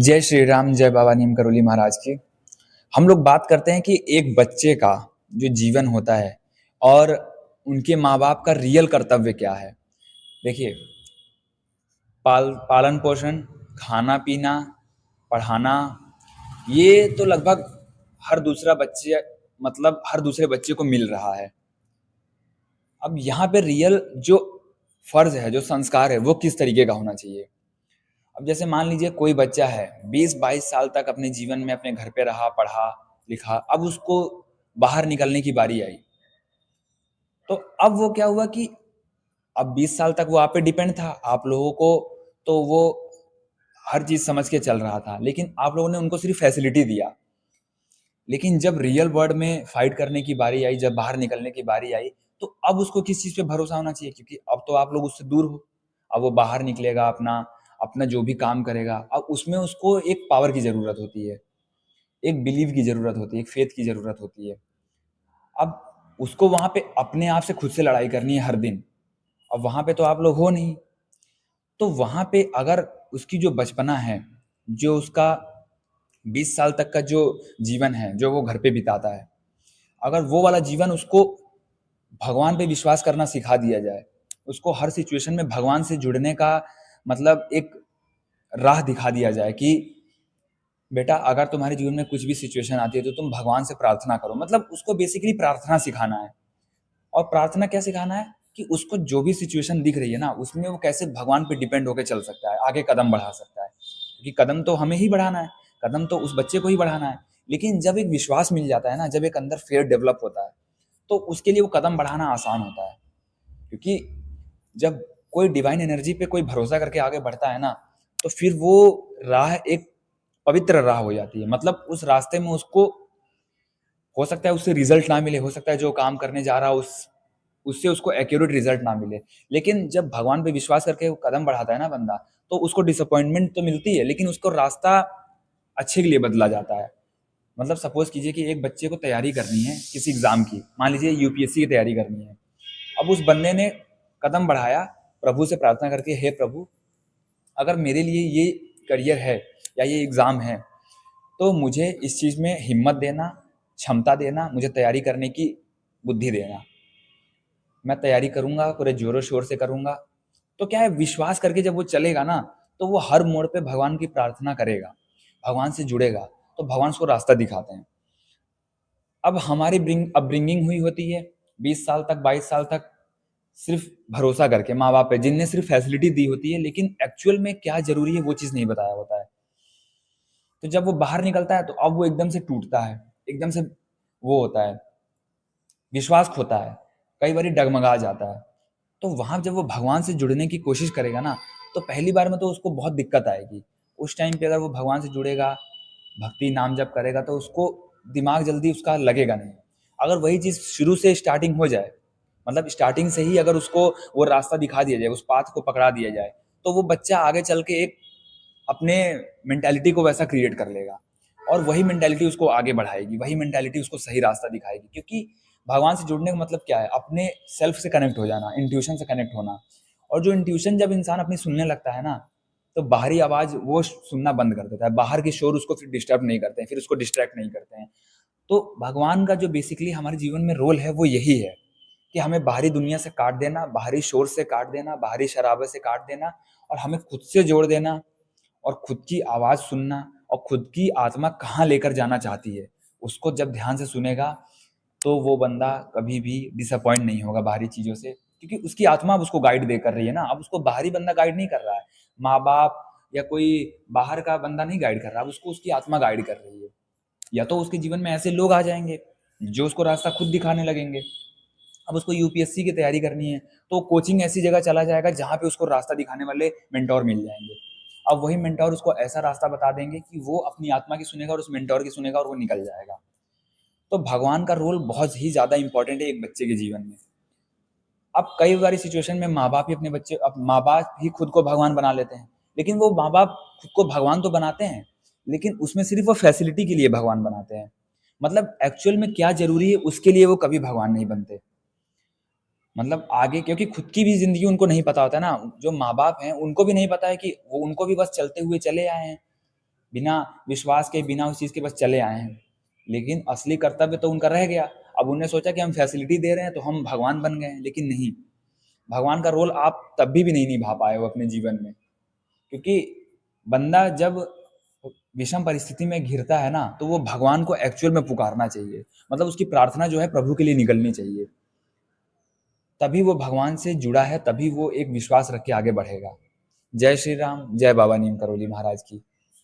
जय श्री राम, जय बाबा नीम करोली महाराज की। हम लोग बात करते हैं कि एक बच्चे का जो जीवन होता है और उनके माँ बाप का रियल कर्तव्य क्या है। देखिए, पालन पोषण, खाना पीना, पढ़ाना, ये तो लगभग हर दूसरा बच्चे मतलब हर दूसरे बच्चे को मिल रहा है। अब यहाँ पे रियल जो फर्ज है, जो संस्कार है, वो किस तरीके का होना चाहिए। अब जैसे मान लीजिए कोई बच्चा है 20-22 साल तक अपने जीवन में अपने घर पे रहा, पढ़ा लिखा, अब उसको बाहर निकलने की बारी आई। तो अब वो क्या हुआ कि अब 20 साल तक वो आप पे डिपेंड था, आप लोगों को तो वो हर चीज समझ के चल रहा था, लेकिन आप लोगों ने उनको सिर्फ फैसिलिटी दिया। लेकिन जब रियल वर्ल्ड में फाइट करने की बारी आई, जब बाहर निकलने की बारी आई, तो अब उसको किस चीज पे भरोसा होना चाहिए, क्योंकि अब तो आप लोग उससे दूर हो। अब वो बाहर निकलेगा, अपना अपना जो भी काम करेगा, अब उसमें उसको एक पावर की जरूरत होती है, एक बिलीव की जरूरत होती है, एक फेथ की जरूरत होती है। अब उसको वहां पे अपने आप से खुद से लड़ाई करनी है हर दिन। अब वहां पे तो आप लोग हो नहीं। तो वहां पे अगर उसकी जो बचपना है, जो उसका 20 साल तक का जो जीवन है, जो वो घर पे बिताता है, अगर वो वाला जीवन उसको भगवान पे विश्वास करना सिखा दिया जाए, उसको हर सिचुएशन में भगवान से जुड़ने का मतलब एक राह दिखा दिया जाए कि बेटा अगर तुम्हारे जीवन में कुछ भी सिचुएशन आती है तो तुम भगवान से प्रार्थना करो। मतलब उसको बेसिकली प्रार्थना सिखाना है। और प्रार्थना क्या सिखाना है कि उसको जो भी सिचुएशन दिख रही है ना, उसमें वो कैसे भगवान पे डिपेंड होकर चल सकता है, आगे कदम बढ़ा सकता है, क्योंकि कदम तो हमें ही बढ़ाना है, कदम तो उस बच्चे को ही बढ़ाना है। लेकिन जब एक विश्वास मिल जाता है ना, जब एक अंदर फेयर डेवलप होता है, तो उसके लिए वो कदम बढ़ाना आसान होता है। क्योंकि जब कोई डिवाइन एनर्जी पे कोई भरोसा करके आगे बढ़ता है ना, तो फिर वो राह एक पवित्र राह हो जाती है। मतलब उस रास्ते में उसको हो सकता है उससे रिजल्ट ना मिले, हो सकता है जो काम करने जा रहा है उससे उसको एक्यूरेट रिजल्ट ना मिले, लेकिन जब भगवान पे विश्वास करके वो कदम बढ़ाता है ना बंदा, तो उसको डिसअपॉइंटमेंट तो मिलती है, लेकिन उसको रास्ता अच्छे के लिए बदला जाता है। मतलब सपोज कीजिए कि एक बच्चे को तैयारी करनी है किसी एग्जाम की, मान लीजिए यूपीएससी की तैयारी करनी है। अब उस बंदे ने कदम बढ़ाया, प्रभु से प्रार्थना करके, हे प्रभु, अगर मेरे लिए ये करियर है या ये एग्ज़ाम है, तो मुझे इस चीज़ में हिम्मत देना, क्षमता देना, मुझे तैयारी करने की बुद्धि देना। मैं तैयारी करूँगा, पूरे ज़ोरों-शोर से करूँगा। तो क्या है, विश्वास करके जब वो चलेगा ना, तो वो हर मोड़ पे भगवान की प्रार्थना करेगा, भगवान से जुड़ेगा, तो भगवान उसको रास्ता दिखाते हैं। अब हमारी अपब्रिंगिंग हुई होती है 20 साल तक, 22 साल तक, सिर्फ भरोसा करके माँ बाप पे, जिनने सिर्फ फैसिलिटी दी होती है, लेकिन एक्चुअल में क्या जरूरी है वो चीज़ नहीं बताया होता है। तो जब वो बाहर निकलता है तो अब वो एकदम से टूटता है, एकदम से वो होता है, विश्वास खोता है, कई बार डगमगा जाता है। तो वहां जब वो भगवान से जुड़ने की कोशिश करेगा ना, तो पहली बार में तो उसको बहुत दिक्कत आएगी। उस टाइम पे अगर वो भगवान से जुड़ेगा, भक्ति नाम जप करेगा, तो उसको दिमाग जल्दी उसका लगेगा नहीं। अगर वही चीज़ शुरू से स्टार्टिंग हो जाए, मतलब स्टार्टिंग से ही अगर उसको वो रास्ता दिखा दिया जाए, उस पाथ को पकड़ा दिया जाए, तो वो बच्चा आगे चल के एक अपने मेंटालिटी को वैसा क्रिएट कर लेगा, और वही मेंटालिटी उसको आगे बढ़ाएगी, वही मेंटालिटी उसको सही रास्ता दिखाएगी। क्योंकि भगवान से जुड़ने का मतलब क्या है, अपने सेल्फ से कनेक्ट हो जाना, इंट्यूशन से कनेक्ट होना। और जो इंट्यूशन जब इंसान अपनी सुनने लगता है ना, तो बाहरी आवाज वो सुनना बंद कर देता है, बाहर के शोर उसको फिर डिस्टर्ब नहीं करते हैं, फिर उसको डिस्ट्रैक्ट नहीं करते हैं। तो भगवान का जो बेसिकली हमारे जीवन में रोल है वो यही है कि हमें बाहरी दुनिया से काट देना, बाहरी शोर से काट देना, बाहरी शराबे से काट देना, और हमें खुद से जोड़ देना, और खुद की आवाज़ सुनना, और खुद की आत्मा कहाँ लेकर जाना चाहती है, उसको जब ध्यान से सुनेगा, तो वो बंदा कभी भी डिसअपॉइंट नहीं होगा बाहरी चीज़ों से, क्योंकि उसकी आत्मा अब उसको गाइड दे कर रही है ना। अब उसको बाहरी बंदा गाइड नहीं कर रहा है, माँ-बाप या कोई बाहर का बंदा नहीं गाइड कर रहा, अब उसको उसकी आत्मा गाइड कर रही है। या तो उसके जीवन में ऐसे लोग आ जाएँगे, जो उसको रास्ता खुद दिखाने लगेंगे। अब उसको यूपीएससी की तैयारी करनी है, तो कोचिंग ऐसी जगह चला जाएगा जहाँ पे उसको रास्ता दिखाने वाले मेंटोर मिल जाएँगे। अब वही मेंटोर उसको ऐसा रास्ता बता देंगे कि वो अपनी आत्मा की सुनेगा और उस मेंटोर की सुनेगा और वो निकल जाएगा। तो भगवान का रोल बहुत ही ज़्यादा इम्पोर्टेंट है एक बच्चे के जीवन में। अब कई बारी सिचुएशन में माँ-बाप ही अपने बच्चे, अब माँ-बाप ही खुद को भगवान बना लेते हैं। लेकिन वो माँ-बाप खुद को भगवान तो बनाते हैं, लेकिन उसमें सिर्फ़ वो फैसिलिटी के लिए भगवान बनाते हैं। मतलब एक्चुअल में क्या ज़रूरी है उसके लिए वो कभी भगवान नहीं बनते। मतलब आगे, क्योंकि खुद की भी ज़िंदगी उनको नहीं पता होता है ना, जो माँ-बाप हैं उनको भी नहीं पता है कि वो, उनको भी बस चलते हुए चले आए हैं। बिना विश्वास के, बिना उस चीज़ के बस चले आए हैं। लेकिन असली कर्तव्य तो उनका रह गया। अब उन्होंने सोचा कि हम फैसिलिटी दे रहे हैं तो हम भगवान बन गए हैं, लेकिन नहीं, भगवान का रोल आप तब भी नहीं निभा पाए हो अपने जीवन में। क्योंकि बंदा जब विषम परिस्थिति में घिरता है ना, तो वो भगवान को एक्चुअल में पुकारना चाहिए। मतलब उसकी प्रार्थना जो है प्रभु के लिए निकलनी चाहिए। तभी वो भगवान से जुड़ा है, तभी वो एक विश्वास रख के आगे बढ़ेगा। जय श्री राम, जय बाबा नीम करोली महाराज की।